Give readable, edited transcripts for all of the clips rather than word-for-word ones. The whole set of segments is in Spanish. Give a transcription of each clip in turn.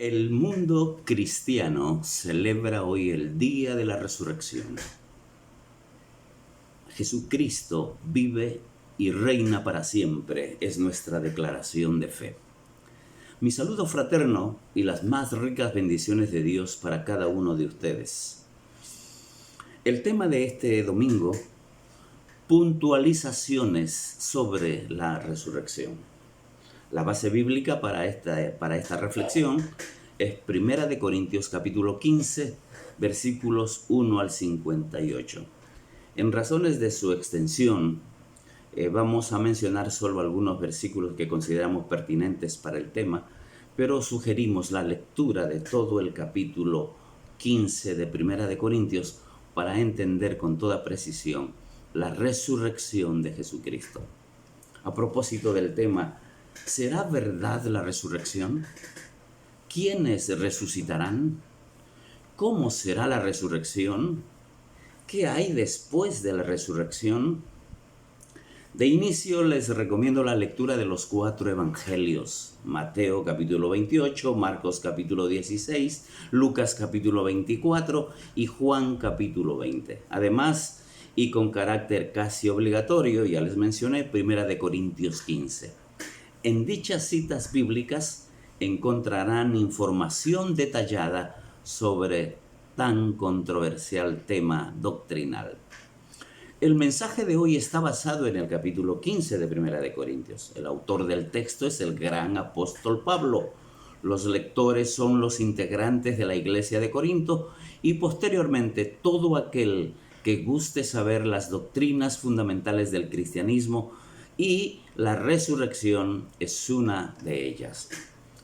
El mundo cristiano celebra hoy el Día de la Resurrección. Jesucristo vive y reina para siempre, es nuestra declaración de fe. Mi saludo fraterno y las más ricas bendiciones de Dios para cada uno de ustedes. El tema de este domingo, puntualizaciones sobre la resurrección. La base bíblica para esta reflexión es 1 Corintios capítulo 15, versículos 1 al 58. En razones de su extensión, vamos a mencionar solo algunos versículos que consideramos pertinentes para el tema, pero sugerimos la lectura de todo el capítulo 15 de 1 Corintios para entender con toda precisión la resurrección de Jesucristo. A propósito del tema, ¿será verdad la resurrección? ¿Quiénes resucitarán? ¿Cómo será la resurrección? ¿Qué hay después de la resurrección? De inicio les recomiendo la lectura de los 4 evangelios: Mateo capítulo 28, Marcos capítulo 16, Lucas capítulo 24 y Juan capítulo 20. Además, y con carácter casi obligatorio, ya les mencioné, 1 Corintios 15. En dichas citas bíblicas encontrarán información detallada sobre tan controversial tema doctrinal. El mensaje de hoy está basado en el capítulo 15 de 1 Corintios. El autor del texto es el gran apóstol Pablo. Los lectores son los integrantes de la iglesia de Corinto y posteriormente todo aquel que guste saber las doctrinas fundamentales del cristianismo, y la resurrección es una de ellas.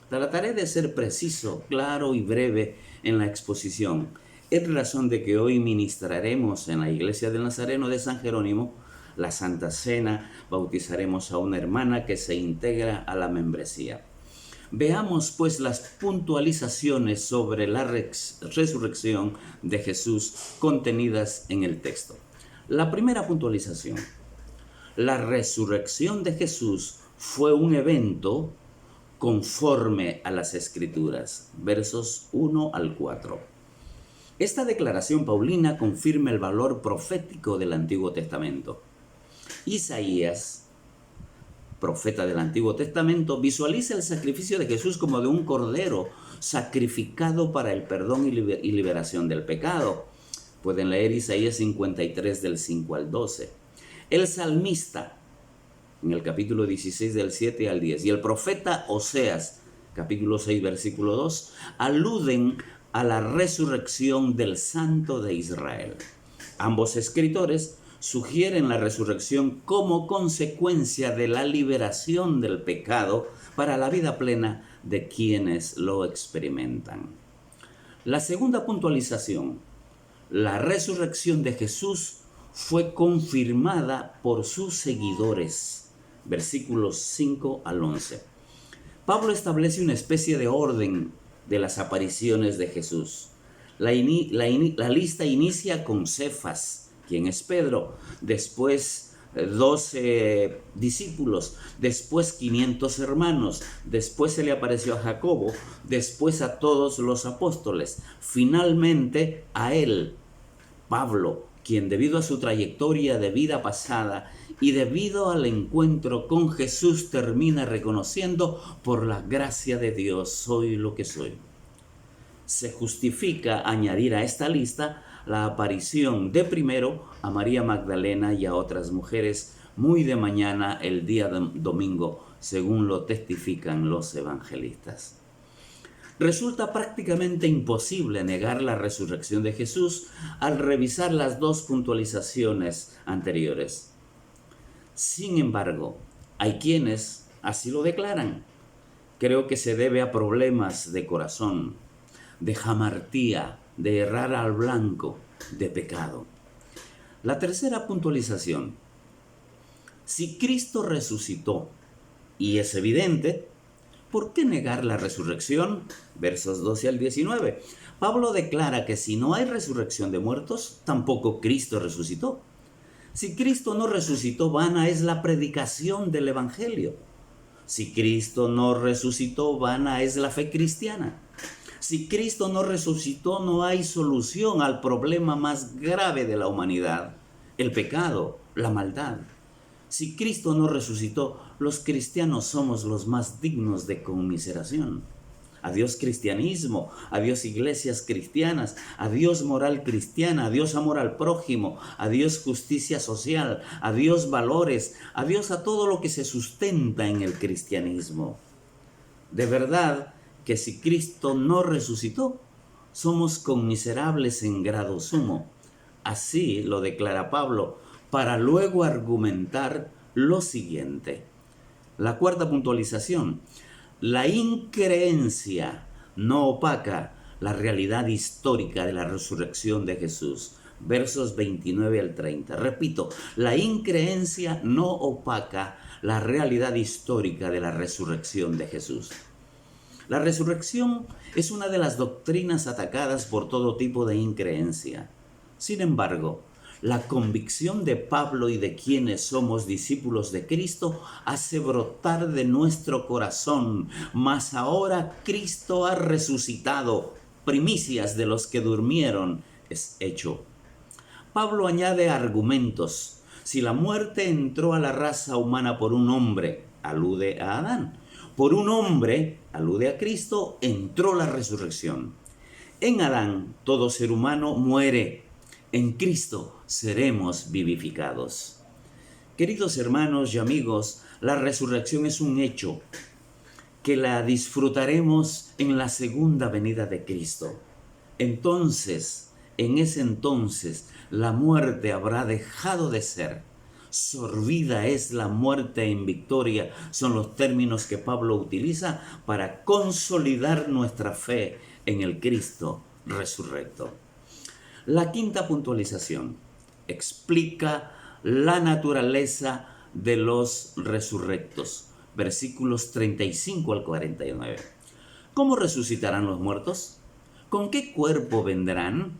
Trataré de ser preciso, claro y breve en la exposición, en razón de que hoy ministraremos en la iglesia del Nazareno de San Jerónimo la Santa Cena, bautizaremos a una hermana que se integra a la membresía. Veamos pues las puntualizaciones sobre la resurrección de Jesús contenidas en el texto. La primera puntualización: la resurrección de Jesús fue un evento conforme a las Escrituras. Versos 1 al 4. Esta declaración paulina confirma el valor profético del Antiguo Testamento. Isaías, profeta del Antiguo Testamento, visualiza el sacrificio de Jesús como de un cordero sacrificado para el perdón y liberación del pecado. Pueden leer Isaías 53 del 5 al 12. El salmista, en el capítulo 16 del 7 al 10, y el profeta Oseas, capítulo 6, versículo 2, aluden a la resurrección del Santo de Israel. Ambos escritores sugieren la resurrección como consecuencia de la liberación del pecado para la vida plena de quienes lo experimentan. La segunda puntualización: la resurrección de Jesús fue confirmada por sus seguidores. Versículos 5 al 11. Pablo establece una especie de orden de las apariciones de Jesús. La lista inicia con Cefas, quien es Pedro, después 12 discípulos, después 500 hermanos, después se le apareció a Jacobo, después a todos los apóstoles, finalmente a él, Pablo, quien debido a su trayectoria de vida pasada y debido al encuentro con Jesús termina reconociendo: por la gracia de Dios soy lo que soy. Se justifica añadir a esta lista la aparición de primero a María Magdalena y a otras mujeres muy de mañana el día domingo, según lo testifican los evangelistas. Resulta prácticamente imposible negar la resurrección de Jesús al revisar las dos puntualizaciones anteriores. Sin embargo, hay quienes así lo declaran. Creo que se debe a problemas de corazón, de jamartía, de errar al blanco, de pecado. La tercera puntualización: si Cristo resucitó y es evidente, ¿por qué negar la resurrección? Versos 12 al 19. Pablo declara que si no hay resurrección de muertos, tampoco Cristo resucitó. Si Cristo no resucitó, vana es la predicación del Evangelio. Si Cristo no resucitó, vana es la fe cristiana. Si Cristo no resucitó, no hay solución al problema más grave de la humanidad, el pecado, la maldad. Si Cristo no resucitó, los cristianos somos los más dignos de conmiseración. Adiós cristianismo, adiós iglesias cristianas, adiós moral cristiana, adiós amor al prójimo, adiós justicia social, adiós valores, adiós a todo lo que se sustenta en el cristianismo. De verdad que si Cristo no resucitó, somos conmiserables en grado sumo. Así lo declara Pablo, para luego argumentar lo siguiente. La cuarta puntualización: la increencia no opaca la realidad histórica de la resurrección de Jesús. Versos 29 al 30. Repito, la increencia no opaca la realidad histórica de la resurrección de Jesús. La resurrección es una de las doctrinas atacadas por todo tipo de increencia. Sin embargo, la convicción de Pablo y de quienes somos discípulos de Cristo hace brotar de nuestro corazón: mas ahora Cristo ha resucitado, primicias de los que durmieron es hecho. Pablo añade argumentos. Si la muerte entró a la raza humana por un hombre, alude a Adán. Por un hombre, alude a Cristo, entró la resurrección. En Adán, todo ser humano muere. En Cristo seremos vivificados. Queridos hermanos y amigos, la resurrección es un hecho que la disfrutaremos en la segunda venida de Cristo. Entonces, en ese entonces, la muerte habrá dejado de ser. Sorbida es la muerte en victoria, son los términos que Pablo utiliza para consolidar nuestra fe en el Cristo resurrecto. La quinta puntualización explica la naturaleza de los resurrectos. Versículos 35 al 49. ¿Cómo resucitarán los muertos? ¿Con qué cuerpo vendrán?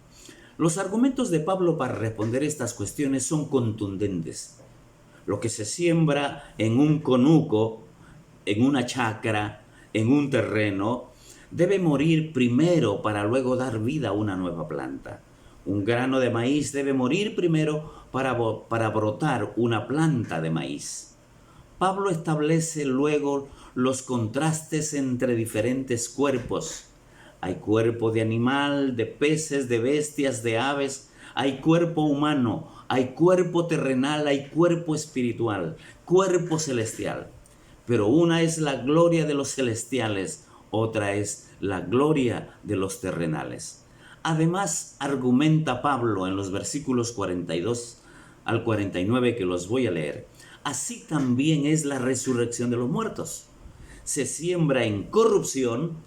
Los argumentos de Pablo para responder estas cuestiones son contundentes. Lo que se siembra en un conuco, en una chacra, en un terreno, debe morir primero para luego dar vida a una nueva planta. Un grano de maíz debe morir primero para brotar una planta de maíz. Pablo establece luego los contrastes entre diferentes cuerpos. Hay cuerpo de animal, de peces, de bestias, de aves. Hay cuerpo humano, hay cuerpo terrenal, hay cuerpo espiritual, cuerpo celestial. Pero una es la gloria de los celestiales, otra es la gloria de los terrenales. Además, argumenta Pablo en los versículos 42 al 49, que los voy a leer. Así también es la resurrección de los muertos. Se siembra en corrupción,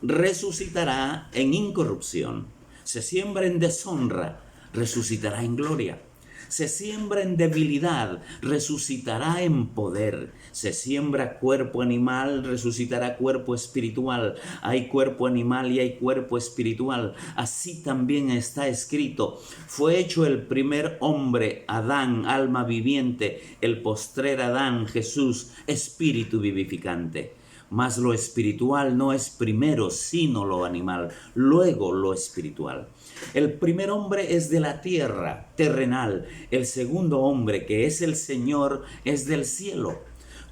resucitará en incorrupción. Se siembra en deshonra, resucitará en gloria. Se siembra en debilidad, resucitará en poder. Se siembra cuerpo animal, resucitará cuerpo espiritual. Hay cuerpo animal y hay cuerpo espiritual. Así también está escrito: fue hecho el primer hombre, Adán, alma viviente; el postrer Adán, Jesús, espíritu vivificante. Mas lo espiritual no es primero, sino lo animal, luego lo espiritual. El primer hombre es de la tierra, terrenal. El segundo hombre, que es el Señor, es del cielo.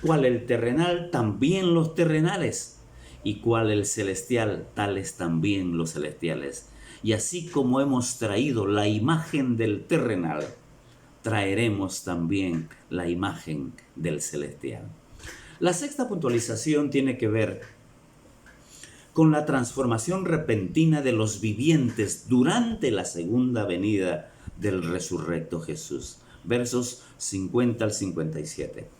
Cual el terrenal, también los terrenales. Y cual el celestial, tales también los celestiales. Y así como hemos traído la imagen del terrenal, traeremos también la imagen del celestial. La sexta puntualización tiene que ver con la transformación repentina de los vivientes durante la segunda venida del resurrecto Jesús. Versos 50 al 57.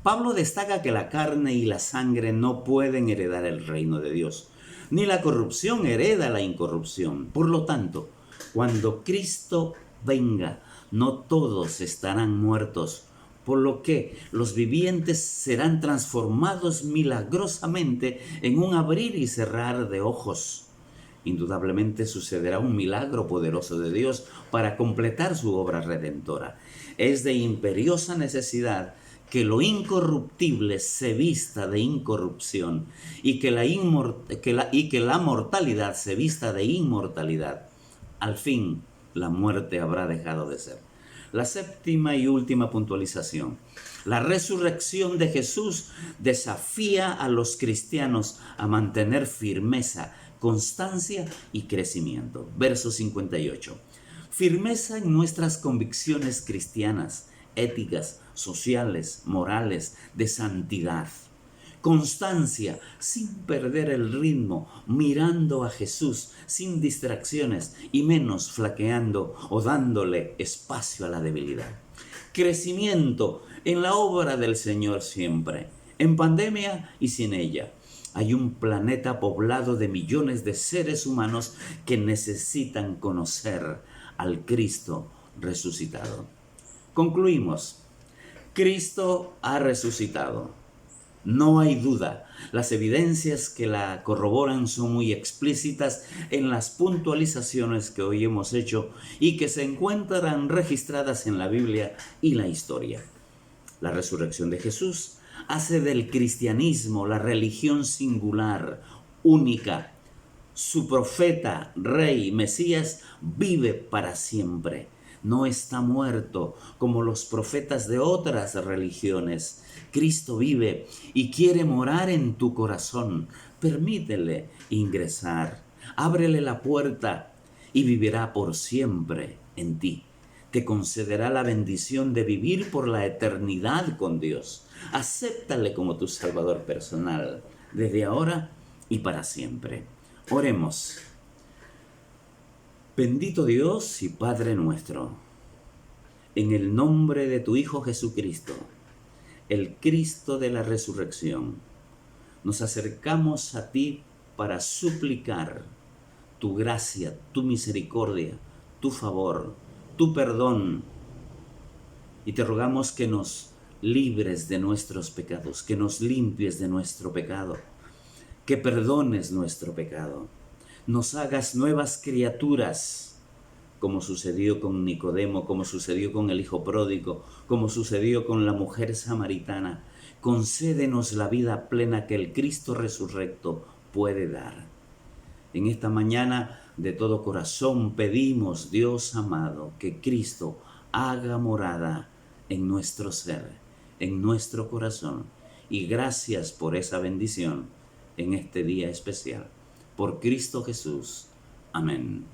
Pablo destaca que la carne y la sangre no pueden heredar el reino de Dios, ni la corrupción hereda la incorrupción. Por lo tanto, cuando Cristo venga, no todos estarán muertos, por lo que los vivientes serán transformados milagrosamente en un abrir y cerrar de ojos. Indudablemente sucederá un milagro poderoso de Dios para completar su obra redentora. Es de imperiosa necesidad que lo incorruptible se vista de incorrupción y que la mortalidad se vista de inmortalidad, al fin la muerte habrá dejado de ser. La séptima y última puntualización. La resurrección de Jesús desafía a los cristianos a mantener firmeza, constancia y crecimiento. Verso 58. Firmeza en nuestras convicciones cristianas, éticas, sociales, morales, de santidad. Constancia, sin perder el ritmo, mirando a Jesús, sin distracciones y menos flaqueando o dándole espacio a la debilidad. Crecimiento en la obra del Señor siempre, en pandemia y sin ella. Hay un planeta poblado de millones de seres humanos que necesitan conocer al Cristo resucitado. Concluimos. Cristo ha resucitado. No hay duda, las evidencias que la corroboran son muy explícitas en las puntualizaciones que hoy hemos hecho y que se encuentran registradas en la Biblia y la historia. La resurrección de Jesús hace del cristianismo la religión singular, única. Su profeta, rey, Mesías, vive para siempre. No está muerto como los profetas de otras religiones. Cristo vive y quiere morar en tu corazón. Permítele ingresar. Ábrele la puerta y vivirá por siempre en ti. Te concederá la bendición de vivir por la eternidad con Dios. Acéptale como tu Salvador personal, desde ahora y para siempre. Oremos. Bendito Dios y Padre nuestro, en el nombre de tu Hijo Jesucristo, el Cristo de la resurrección, nos acercamos a ti para suplicar tu gracia, tu misericordia, tu favor, tu perdón, y te rogamos que nos libres de nuestros pecados, que nos limpies de nuestro pecado, que perdones nuestro pecado, nos hagas nuevas criaturas, como sucedió con Nicodemo, como sucedió con el hijo pródigo, como sucedió con la mujer samaritana. Concédenos la vida plena que el Cristo resurrecto puede dar. En esta mañana, de todo corazón, pedimos, Dios amado, que Cristo haga morada en nuestro ser, en nuestro corazón. Y gracias por esa bendición en este día especial. Por Cristo Jesús. Amén.